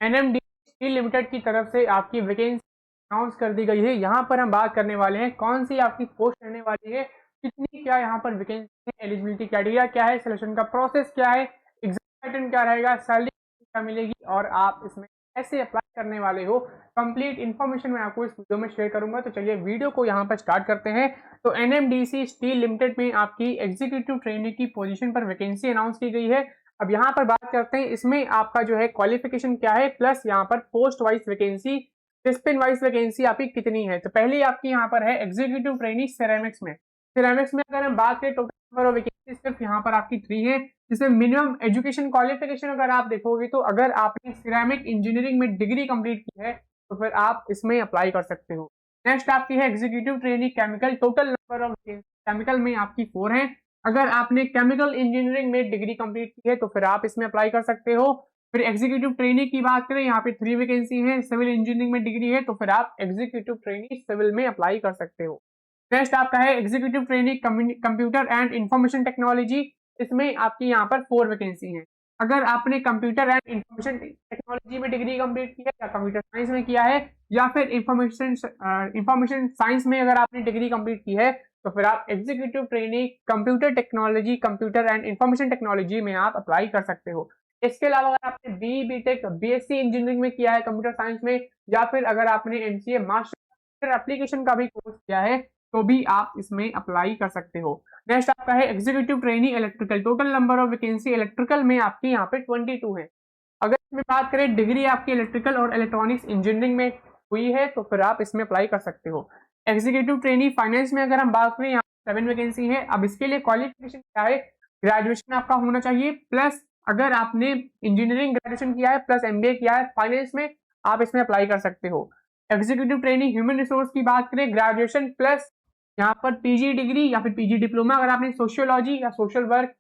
NMDC steel limited की तरफ से आपकी वैकेंसी अनाउंस कर दी गई है। यहाँ पर हम बात करने वाले हैं कौन सी आपकी पोस्ट रहने वाली है, कितनी क्या यहाँ पर वैकेंसी है, एलिजिबिलिटी क्राइटेरिया क्या है, सिलेक्शन का प्रोसेस क्या है, एग्जाम पैटर्न क्या रहेगा, सैलरी क्या मिलेगी और आप इसमें कैसे अप्लाई करने वाले हो, कंप्लीट इन्फॉर्मेशन मैं आपको इस वीडियो में शेयर करूंगा। तो चलिए वीडियो को यहाँ पर स्टार्ट करते हैं। तो एनएमडीसी स्टील लिमिटेड में आपकी एग्जीक्यूटिव ट्रेनी की पोजीशन पर वैकेंसी अनाउंस की गई है। अब यहाँ पर बात करते हैं इसमें आपका जो है क्वालिफिकेशन क्या है, प्लस यहाँ पर post wise vacancy, discipline wise vacancy आपकी कितनी है। तो पहले आपकी यहाँ पर है एग्जीक्यूटिव ट्रेनी सिरेमिक्स में। सिरेमिक्स में अगर हम बात करें टोटल नंबर ऑफ वैकेंसी सिर्फ यहाँ पर आपकी 3 है, जिसमें मिनिमम एजुकेशन क्वालिफिकेशन अगर आप देखोगे तो अगर आपने सिरेमिक इंजीनियरिंग में डिग्री कंप्लीट की है तो फिर आप इसमें अप्लाई कर सकते हो। नेक्स्ट आपकी है executive trainee chemical, total number of chemical में आपकी 4 है। अगर आपने केमिकल इंजीनियरिंग में डिग्री कंप्लीट की है तो फिर आप इसमें अप्लाई कर सकते हो। फिर एग्जीक्यूटिव ट्रेनी की बात करें, यहाँ पे 3 वैकेंसी है, सिविल इंजीनियरिंग में डिग्री है तो फिर आप एग्जीक्यूटिव ट्रेनी सिविल में अप्लाई कर सकते हो। नेक्स्ट आपका है executive trainee computer and information technology, इसमें आपकी यहाँ पर 4 वैकेंसी है। अगर आपने कंप्यूटर एंड इंफॉर्मेशन टेक्नोलॉजी में डिग्री कंप्लीट की है या कंप्यूटर साइंस में किया है या फिर इंफॉर्मेशन साइंस में अगर आपने डिग्री कंप्लीट की है तो फिर आप executive trainee computer technology, computer and information technology में आप अप्लाई कर सकते हो। इसके अलावा अगर आपने बीई, बीटेक, बीएससी इंजीनियरिंग में किया है कंप्यूटर साइंस में, या फिर अगर आपने एमसीए मास्टर एप्लीकेशन का भी कोर्स किया है तो भी आप इसमें अप्लाई कर सकते हो। नेक्स्ट आपका है executive trainee electrical, total number of vacancy electrical में आपकी यहाँ पे 22 है। अगर इसमें बात करें डिग्री आपकी इलेक्ट्रिकल और इलेक्ट्रॉनिक्स इंजीनियरिंग में हुई है तो फिर आप इसमें अप्लाई कर सकते हो। एग्जीक्यूटिव ट्रेनी फाइनेंस में अगर हम बात करें, यहाँ 7 वैकेंसी है। अब इसके लिए क्वालिफिकेशन क्या है, ग्रेजुएशन आपका होना चाहिए, प्लस अगर आपने इंजीनियरिंग ग्रेजुएशन किया है प्लस एमबीए किया है फाइनेंस में, आप इसमें अप्लाई कर सकते हो। एग्जीक्यूटिव ट्रेनी ह्यूमन रिसोर्स की बात करें, ग्रेजुएशन प्लस यहाँ पर पीजी डिग्री या फिर पीजी डिप्लोमा, अगर आपने सोशियोलॉजी या सोशल वर्क,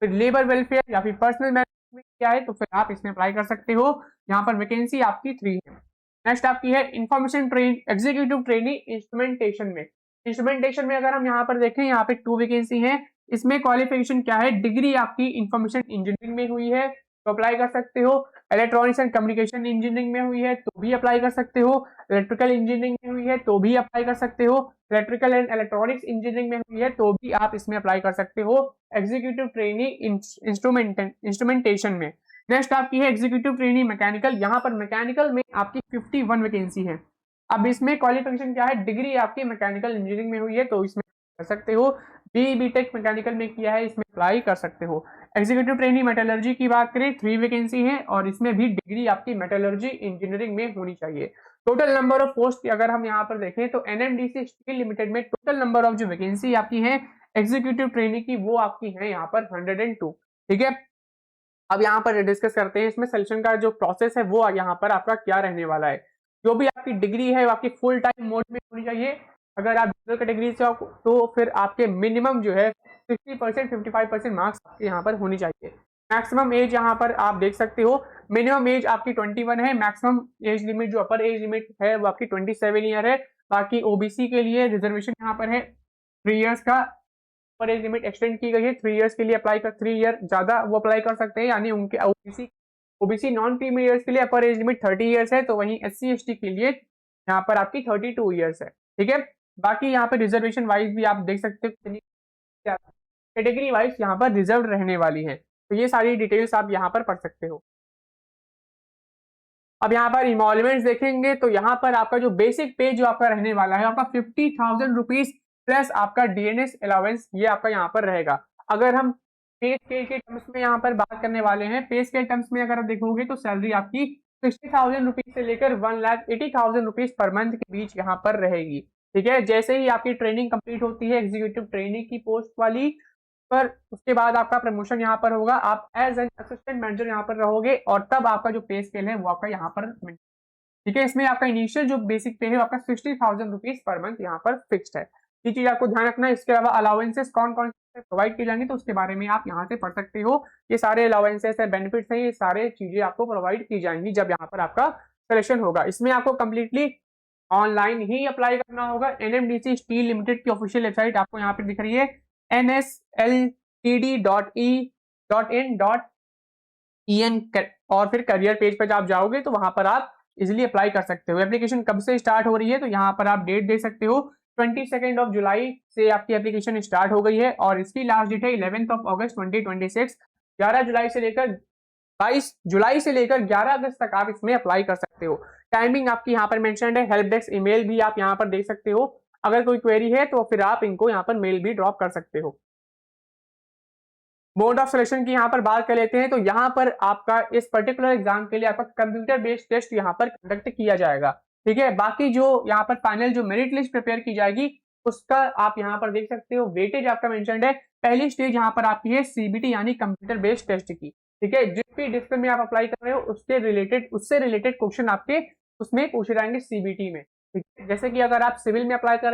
फिर लेबर वेलफेयर या फिर पर्सनल मैनेजमेंट किया है तो फिर आप इसमें अप्लाई कर सकते हो। यहाँ पर वैकेंसी आपकी 3 है। नेक्स्ट आपकी है इंफॉर्मेशन एग्जीक्यूटिव ट्रेनी इंस्ट्रूमेंटेशन में। इंस्ट्रूमेंटेशन में अगर हम यहाँ पर देखें, यहाँ पे 2 वैकेंसी है। इसमें क्वालिफिकेशन क्या है, डिग्री आपकी इंफॉर्मेशन इंजीनियरिंग में हुई है तो अप्लाई कर सकते हो, इलेक्ट्रॉनिक्स एंड कम्युनिकेशन इंजीनियरिंग में हुई है तो भी अप्लाई कर सकते हो, इलेक्ट्रिकल इंजीनियरिंग में हुई है तो भी अप्लाई कर सकते हो, इलेक्ट्रिकल एंड इलेक्ट्रॉनिक्स इंजीनियरिंग में हुई है तो भी आप इसमें अप्लाई कर सकते हो एग्जीक्यूटिव ट्रेनी इंस्ट्रूमेंटेशन में। नेक्स्ट आपकी है एग्जीक्यूटिव ट्रेनी मैकेनिकल, यहाँ पर मैकेनिकल में आपकी 51 वैकेंसी है। अब इसमें क्वालिफिकेशन क्या है, डिग्री आपकी मैकेनिकल इंजीनियरिंग में हुई है तो इसमें कर सकते हो, बी बीटेक मैकेनिकल में किया है इसमें अप्लाई कर सकते हो। एग्जीक्यूटिव ट्रेनी मेटलर्जी की बात करें, 3 वैकेंसी है और इसमें भी डिग्री आपकी मेटलर्जी इंजीनियरिंग में होनी चाहिए। टोटल नंबर ऑफ पोस्ट अगर हम यहाँ पर देखें तो एनएमडीसी स्टील लिमिटेड में टोटल नंबर ऑफ जो वैकेंसी आपकी है एग्जीक्यूटिव ट्रेनी की वो आपकी है यहाँ पर 102। ठीक है, अब यहाँ पर डिस्कस करते हैं इसमें सिलेक्शन का जो प्रोसेस है वो यहाँ पर आपका क्या रहने वाला है। जो भी आपकी डिग्री है वो आपकी फुल टाइम मोड में होनी चाहिए। अगर आप जनरल कैटेगरी से हो तो फिर आपके मिनिमम जो है 60% 55% मार्क्स आपके यहाँ पर होनी चाहिए। मैक्सिमम एज यहाँ पर आप देख सकते हो, मिनिमम एज आपकी 21 है, मैक्सिमम एज लिमिट जो अपर एज लिमिट है वो आपकी 27 ईयर है। बाकी ओबीसी के लिए रिजर्वेशन यहाँ पर है 3 इयर्स का, अपर एज लिमिट एक्सटेंड की गई है 3 इयर्स के लिए, अप्लाई कर 3 ईयर ज्यादा वो अप्लाई कर सकते हैं, यानी उनके ओबीसी नॉन क्रीमी ईयर्स के लिए अपर एज लिमिट 30 इयर्स है, तो वहीं एससी एसटी के लिए यहाँ पर आपकी 32 इयर्स है। ठीक है, बाकी यहाँ पे रिजर्वेशन वाइज भी आप देख सकते हो कैटेगरी वाइज यहाँ पर रिजर्व रहने वाली है, तो ये सारी डिटेल्स आप यहाँ पर पढ़ सकते हो। अब यहाँ पर इमोलमेंट्स देखेंगे तो यहाँ पर आपका जो बेसिक पे जो आपका रहने वाला है आपका 50,000 रुपीज प्लस आपका डीएनएस अलाउंस, ये आपका यहाँ पर रहेगा। अगर हम पे स्केल के टर्म्स में यहाँ पर बात करने वाले हैं, पे स्केल टर्म्स में अगर आप देखोगे तो सैलरी आपकी 60,000 रुपीज से लेकर 1,80,000 रुपीज पर मंथ के बीच यहाँ पर रहेगी। ठीक है, जैसे ही आपकी ट्रेनिंग कंप्लीट होती है एग्जीक्यूटिव ट्रेनिंग की पोस्ट वाली पर, उसके बाद आपका प्रमोशन यहाँ पर होगा, आप एज एन असिस्टेंट मैनेजर यहाँ पर रहोगे और तब आपका जो पे स्केल है वो आपका यहाँ पर। ठीक है, इसमें आपका इनिशियल जो बेसिक पे है आपका 60,000 रुपीज पर मंथ यहाँ पर फिक्स्ड है। ये चीज आपको ध्यान रखना है। इसके अलावा अलाउंसेस कौन कौन से प्रोवाइड किए जाएंगे तो उसके बारे में आप यहाँ से पढ़ सकते हो। ये सारे अलाउंसेस है, बेनिफिट्स है, ये सारे चीजें आपको प्रोवाइड की जाएंगी जब यहाँ पर आपका सिलेक्शन होगा। इसमें आपको कंप्लीटली ऑनलाइन ही अप्लाई करना होगा। एनएमडीसी स्टील लिमिटेड की ऑफिशियल वेबसाइट आपको यहाँ पर दिख रही है nsltd.e.in.gov EN और फिर करियर पेज पर आप जाओगे तो वहां पर आप इजिली अप्लाई कर सकते हो। एप्लीकेशन कब से स्टार्ट हो रही है तो यहाँ पर आप डेट दे सकते हो, 22 जुलाई से आपकी एप्लीकेशन स्टार्ट हो गई है और इसकी लास्ट डेट है 11 अगस्त 2026। 11 जुलाई से लेकर 22 जुलाई से लेकर 11 अगस्त तक आप इसमें अप्लाई कर सकते हो। टाइमिंग आपकी यहाँ पर मेंशन है। हेल्प डेस्क ईमेल भी आप यहाँ पर देख सकते हो, अगर कोई क्वेरी है तो फिर आप इनको यहाँ पर मेल भी ड्रॉप कर सकते हो। मोड ऑफ सिलेक्शन की यहाँ पर बात कर लेते हैं तो यहाँ पर आपका इस पर्टिकुलर एग्जाम के लिए आपका कंप्यूटर बेस्ड टेस्ट यहाँ पर कंडक्ट किया जाएगा। ठीक है, बाकी जो यहाँ पर फाइनल जो मेरिट लिस्ट प्रिपेयर की जाएगी उसका आप यहाँ पर देख सकते हो। वेटेज आपका मेंशन्ड है। पहली स्टेज यहाँ पर आपकी है CBT यानी कंप्यूटर बेस्ड टेस्ट की। ठीक है, जिस भी डिस्प्लिन में आप अप्लाई कर रहे हो उससे रिलेटेड क्वेश्चन आपके उसमें पूछे जाएंगे CBT में। ठीक है, जैसे कि अगर आप सिविल में अप्लाई कर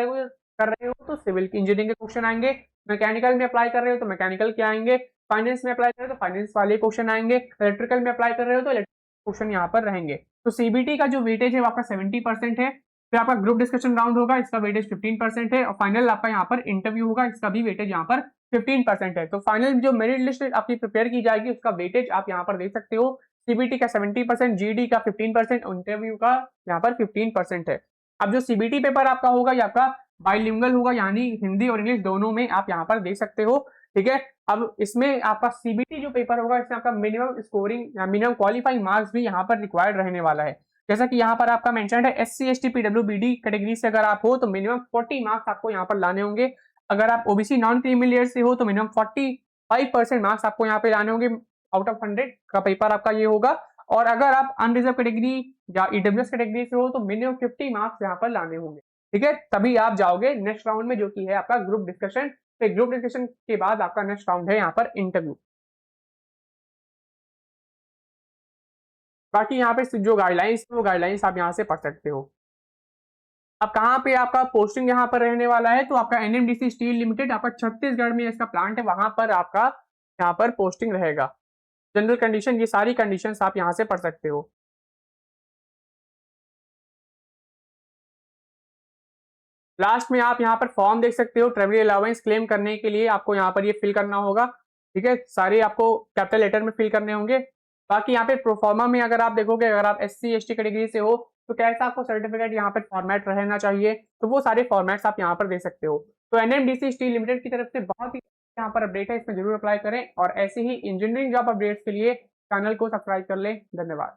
रहे हो तो सिविल की इंजीनियरिंग के क्वेश्चन आएंगे, मैकेनिकल में अप्लाई कर रहे हो तो मैकेनिकल के आएंगे, फाइनेंस में अप्लाई कर रहे हो तो फाइनेंस वाले क्वेश्चन आएंगे, इलेक्ट्रिकल में अप्लाई कर रहे हो तो इलेक्ट्रिकल क्वेश्चन यहाँ पर रहेंगे। तो CBT का जो वेटेज है वो आपका 70% है। फिर आपका ग्रुप डिस्कशन राउंड होगा, इसका वेटेज 15% है और फाइनल आपका यहाँ पर इंटरव्यू होगा, इसका भी वेटेज यहाँ पर 15% है। तो फाइनल जो मेरिट लिस्ट आपकी प्रिपेयर की जाएगी उसका वेटेज आप यहाँ पर देख सकते हो। CBT का 70%, GD का 15%, इंटरव्यू का यहाँ पर 15% है। अब जो CBT पेपर आपका होगा ये आपका बाइलिंगुअल होगा, यानी हिंदी और इंग्लिश दोनों में आप यहाँ पर देख सकते हो। ठीक है, अब इसमें आपका CBT जो पेपर होगा इसमें आपका मिनिमम स्कोरिंग या मिनिमम क्वालिफाइंग मार्क्स भी यहाँ पर रिक्वायर्ड रहने वाला है। जैसा कि यहाँ पर आपका मेंशन है SC ST PWBD कैटेगरी से अगर आप हो तो मिनिमम 40 मार्क्स आपको यहाँ पर लाने होंगे। अगर आप OBC नॉन क्रीमी लेयर से हो तो मिनिमम 45% मार्क्स आपको यहाँ पे लाने होंगे। आउट ऑफ 100 का पेपर आपका ये होगा। और अगर आप अनरिजर्व कैटेगरी या EWS कैटेगरी से हो तो मिनिमम 50 मार्क्स यहाँ पर लाने होंगे। ठीक है, तभी आप जाओगे नेक्स्ट राउंड में जो कि है आपका ग्रुप डिस्कशन। ग्रुप डिस्कशन के बाद आपका नेक्स्ट राउंड है यहाँ पर इंटरव्यू। बाकी यहाँ पे जो गाइडलाइंस वो गाइडलाइंस आप यहाँ से पढ़ सकते हो। अब कहाँ पे आपका पोस्टिंग यहाँ पर रहने वाला है तो आपका NMDC स्टील लिमिटेड आपका छत्तीसगढ़ में इसका प्लांट है, वहां पर आपका यहाँ पर पोस्टिंग रहेगा। जनरल कंडीशन, ये सारी कंडीशंस आप यहाँ से पढ़ सकते हो। लास्ट में आप यहाँ पर फॉर्म देख सकते हो, ट्रेवल अलाउंस क्लेम करने के लिए आपको यहाँ पर ये फिल करना होगा। ठीक है, सारे आपको कैपिटल लेटर में फिल करने होंगे। बाकी यहाँ पे प्रोफॉर्मा में अगर आप देखोगे, अगर आप SC ST कैटेगरी से हो तो कैसा आपको सर्टिफिकेट यहाँ पर फॉर्मेट रहना चाहिए, तो वो सारे फॉर्मेट्स आप यहाँ पर दे सकते हो। तो NMDC स्टील लिमिटेड की तरफ से बहुत ही यहाँ पर अपडेट है, इसमें जरूर अप्लाई करें और ऐसे ही इंजीनियरिंग जॉब अपडेट्स के लिए चैनल को सब्सक्राइब कर लें। धन्यवाद।